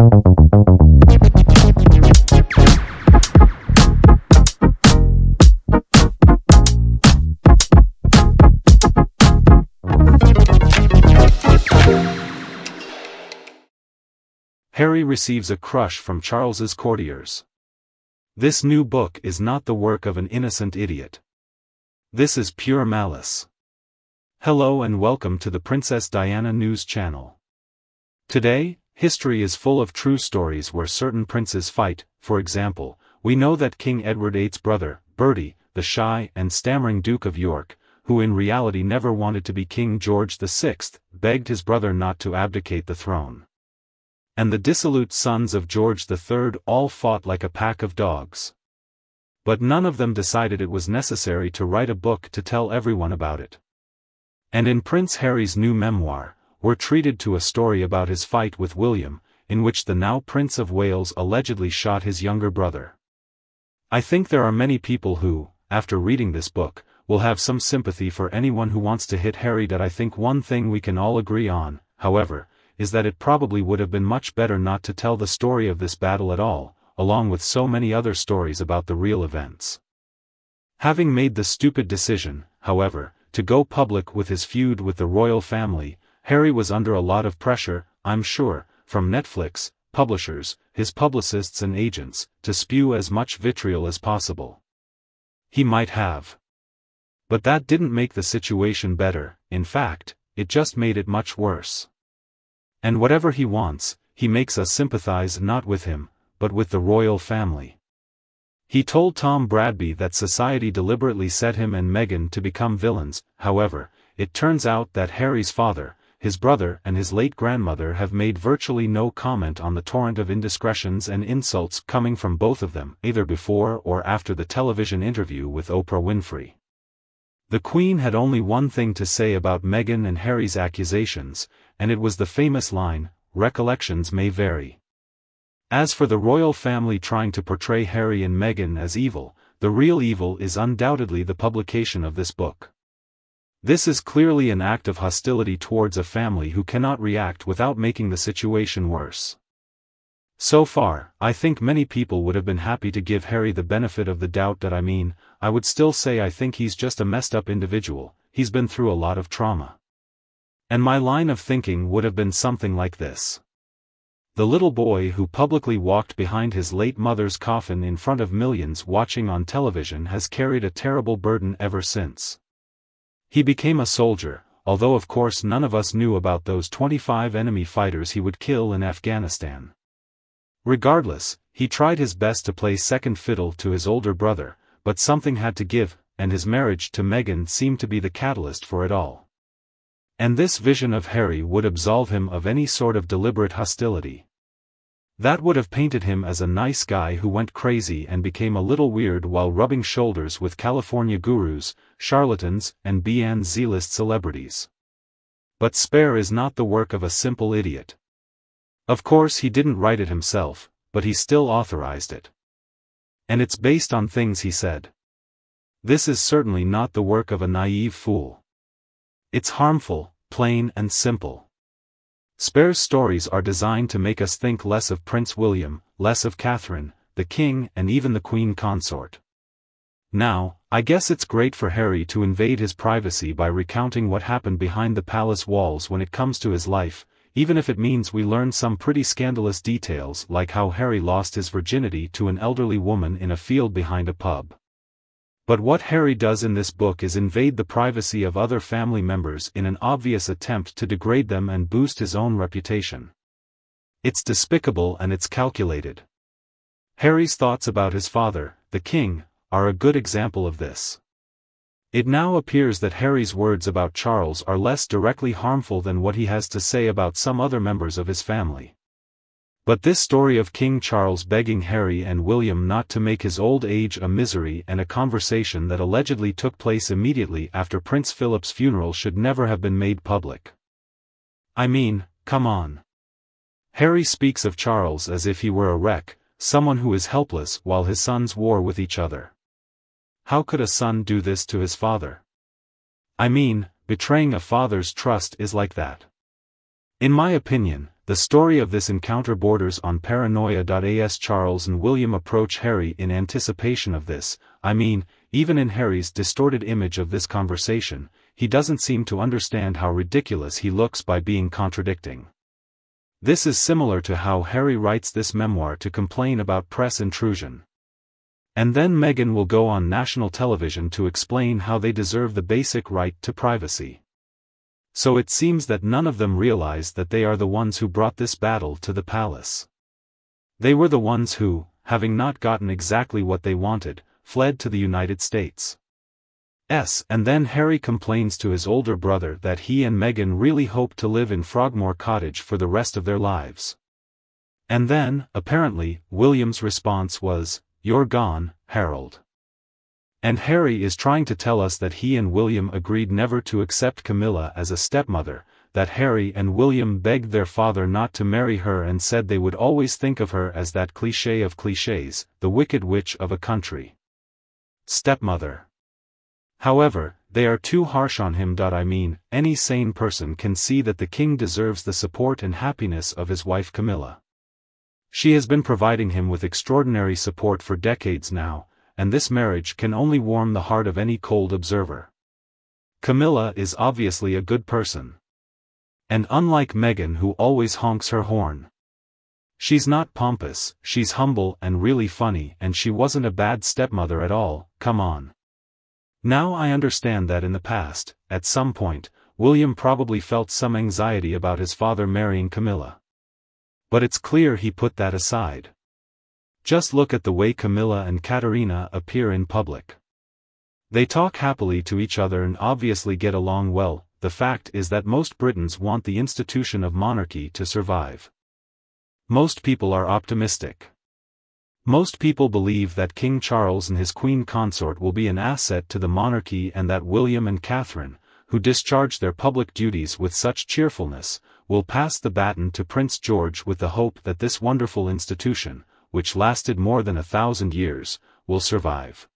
Harry receives a crush from Charles's courtiers. This new book is not the work of an innocent idiot. This is pure malice. Hello and welcome to the Princess Diana News Channel. Today, history is full of true stories where certain princes fight. For example, we know that King Edward VIII's brother, Bertie, the shy and stammering Duke of York, who in reality never wanted to be King George VI, begged his brother not to abdicate the throne. And the dissolute sons of George III all fought like a pack of dogs. But none of them decided it was necessary to write a book to tell everyone about it. And in Prince Harry's new memoir, we're treated to a story about his fight with William, in which the now Prince of Wales allegedly shot his younger brother. I think there are many people who, after reading this book, will have some sympathy for anyone who wants to hit Harry. That I think one thing we can all agree on, however, is that it probably would have been much better not to tell the story of this battle at all, along with so many other stories about the real events. Having made the stupid decision, however, to go public with his feud with the royal family, Harry was under a lot of pressure, I'm sure, from Netflix, publishers, his publicists and agents, to spew as much vitriol as possible. He might have. But that didn't make the situation better. In fact, it just made it much worse. And whatever he wants, he makes us sympathize not with him, but with the royal family. He told Tom Bradby that society deliberately set him and Meghan to become villains. However, it turns out that Harry's father, his brother and his late grandmother have made virtually no comment on the torrent of indiscretions and insults coming from both of them, either before or after the television interview with Oprah Winfrey. The Queen had only one thing to say about Meghan and Harry's accusations, and it was the famous line, "Recollections may vary." As for the royal family trying to portray Harry and Meghan as evil, the real evil is undoubtedly the publication of this book. This is clearly an act of hostility towards a family who cannot react without making the situation worse. So far, I think many people would have been happy to give Harry the benefit of the doubt. I would still say I think he's just a messed up individual. He's been through a lot of trauma. And my line of thinking would have been something like this. The little boy who publicly walked behind his late mother's coffin in front of millions watching on television has carried a terrible burden ever since. He became a soldier, although of course none of us knew about those 25 enemy fighters he would kill in Afghanistan. Regardless, he tried his best to play second fiddle to his older brother, but something had to give, and his marriage to Meghan seemed to be the catalyst for it all. And this vision of Harry would absolve him of any sort of deliberate hostility. That would have painted him as a nice guy who went crazy and became a little weird while rubbing shoulders with California gurus, charlatans, and Z-list celebrities. But Spare is not the work of a simple idiot. Of course he didn't write it himself, but he still authorized it. And it's based on things he said. This is certainly not the work of a naive fool. It's harmful, plain and simple. Spare's stories are designed to make us think less of Prince William, less of Catherine, the King and even the Queen Consort. Now, I guess it's great for Harry to invade his privacy by recounting what happened behind the palace walls when it comes to his life, even if it means we learn some pretty scandalous details like how Harry lost his virginity to an elderly woman in a field behind a pub. But what Harry does in this book is invade the privacy of other family members in an obvious attempt to degrade them and boost his own reputation. It's despicable and it's calculated. Harry's thoughts about his father, the king, are a good example of this. It now appears that Harry's words about Charles are less directly harmful than what he has to say about some other members of his family. But this story of King Charles begging Harry and William not to make his old age a misery and a conversation that allegedly took place immediately after Prince Philip's funeral should never have been made public. I mean, come on. Harry speaks of Charles as if he were a wreck, someone who is helpless while his sons war with each other. How could a son do this to his father? I mean, betraying a father's trust is like that. In my opinion, the story of this encounter borders on paranoia. As Charles and William approach Harry in anticipation of this, even in Harry's distorted image of this conversation, he doesn't seem to understand how ridiculous he looks by being contradicting. This is similar to how Harry writes this memoir to complain about press intrusion. And then Meghan will go on national television to explain how they deserve the basic right to privacy. So it seems that none of them realize that they are the ones who brought this battle to the palace. They were the ones who, having not gotten exactly what they wanted, fled to the United States. And then Harry complains to his older brother that he and Meghan really hope to live in Frogmore Cottage for the rest of their lives. And then, apparently, William's response was, "You're gone, Harold." And Harry is trying to tell us that he and William agreed never to accept Camilla as a stepmother, that Harry and William begged their father not to marry her and said they would always think of her as that cliché of clichés, the wicked witch of a country stepmother. However, they are too harsh on him. Any sane person can see that the king deserves the support and happiness of his wife Camilla. She has been providing him with extraordinary support for decades now, and this marriage can only warm the heart of any cold observer. Camilla is obviously a good person. And unlike Meghan, who always honks her horn, she's not pompous, she's humble and really funny, and she wasn't a bad stepmother at all. Come on. Now I understand that in the past, at some point, William probably felt some anxiety about his father marrying Camilla. But it's clear he put that aside. Just look at the way Camilla and Katerina appear in public. They talk happily to each other and obviously get along well. The fact is that most Britons want the institution of monarchy to survive. Most people are optimistic. Most people believe that King Charles and his queen consort will be an asset to the monarchy, and that William and Catherine, who discharge their public duties with such cheerfulness, will pass the baton to Prince George with the hope that this wonderful institution, which lasted more than 1,000 years, will survive.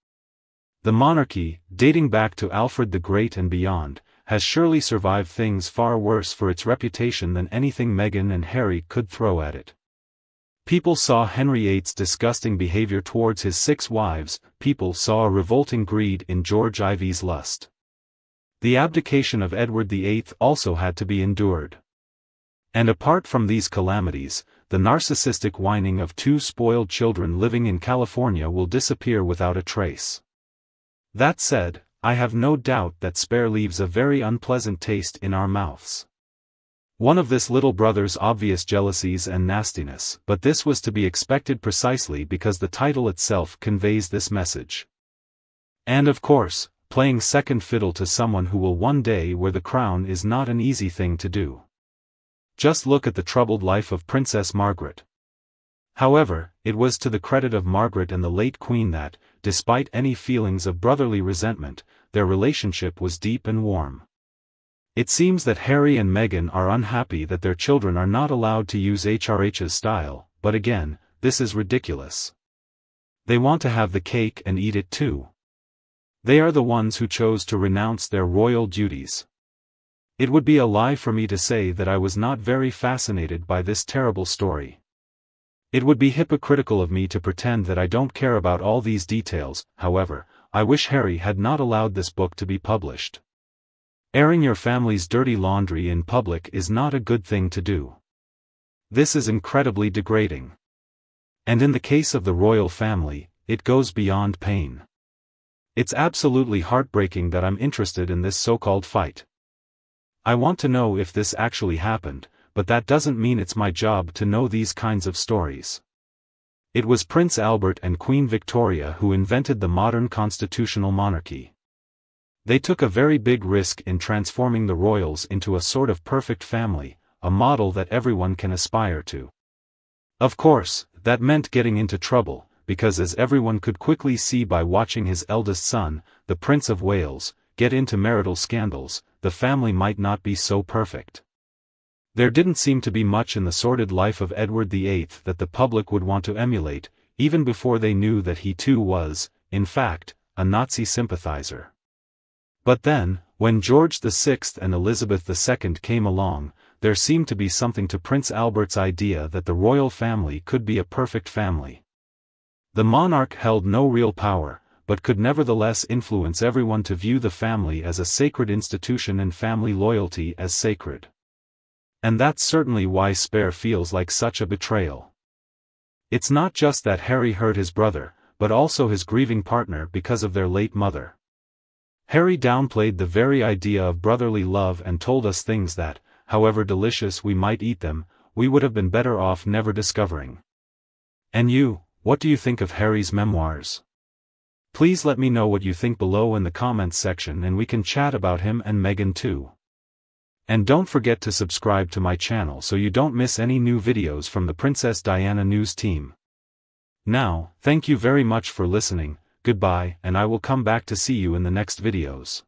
The monarchy, dating back to Alfred the Great and beyond, has surely survived things far worse for its reputation than anything Meghan and Harry could throw at it. People saw Henry VIII's disgusting behavior towards his 6 wives, people saw a revolting greed in George IV's lust. The abdication of Edward VIII also had to be endured. And apart from these calamities, the narcissistic whining of 2 spoiled children living in California will disappear without a trace. That said, I have no doubt that Spare leaves a very unpleasant taste in our mouths. One of this little brother's obvious jealousies and nastiness, but this was to be expected precisely because the title itself conveys this message. And of course, playing second fiddle to someone who will one day wear the crown is not an easy thing to do. Just look at the troubled life of Princess Margaret. However, it was to the credit of Margaret and the late Queen that, despite any feelings of brotherly resentment, their relationship was deep and warm. It seems that Harry and Meghan are unhappy that their children are not allowed to use HRH's style, but again, this is ridiculous. They want to have the cake and eat it too. They are the ones who chose to renounce their royal duties. It would be a lie for me to say that I was not very fascinated by this terrible story. It would be hypocritical of me to pretend that I don't care about all these details. However, I wish Harry had not allowed this book to be published. Airing your family's dirty laundry in public is not a good thing to do. This is incredibly degrading. And in the case of the royal family, it goes beyond pain. It's absolutely heartbreaking that I'm interested in this so-called fight. I want to know if this actually happened, but that doesn't mean it's my job to know these kinds of stories. It was Prince Albert and Queen Victoria who invented the modern constitutional monarchy. They took a very big risk in transforming the royals into a sort of perfect family, a model that everyone can aspire to. Of course, that meant getting into trouble, because as everyone could quickly see by watching his eldest son, the Prince of Wales, get into marital scandals, the family might not be so perfect. There didn't seem to be much in the sordid life of Edward VIII that the public would want to emulate, even before they knew that he too was, in fact, a Nazi sympathizer. But then, when George VI and Elizabeth II came along, there seemed to be something to Prince Albert's idea that the royal family could be a perfect family. The monarch held no real power, but could nevertheless influence everyone to view the family as a sacred institution and family loyalty as sacred. And that's certainly why Spare feels like such a betrayal. It's not just that Harry hurt his brother, but also his grieving partner because of their late mother. Harry downplayed the very idea of brotherly love and told us things that, however delicious we might eat them, we would have been better off never discovering. And you, what do you think of Harry's memoirs? Please let me know what you think below in the comments section, and we can chat about him and Meghan too. And don't forget to subscribe to my channel so you don't miss any new videos from the Princess Diana news team. Now, thank you very much for listening, goodbye, and I will come back to see you in the next videos.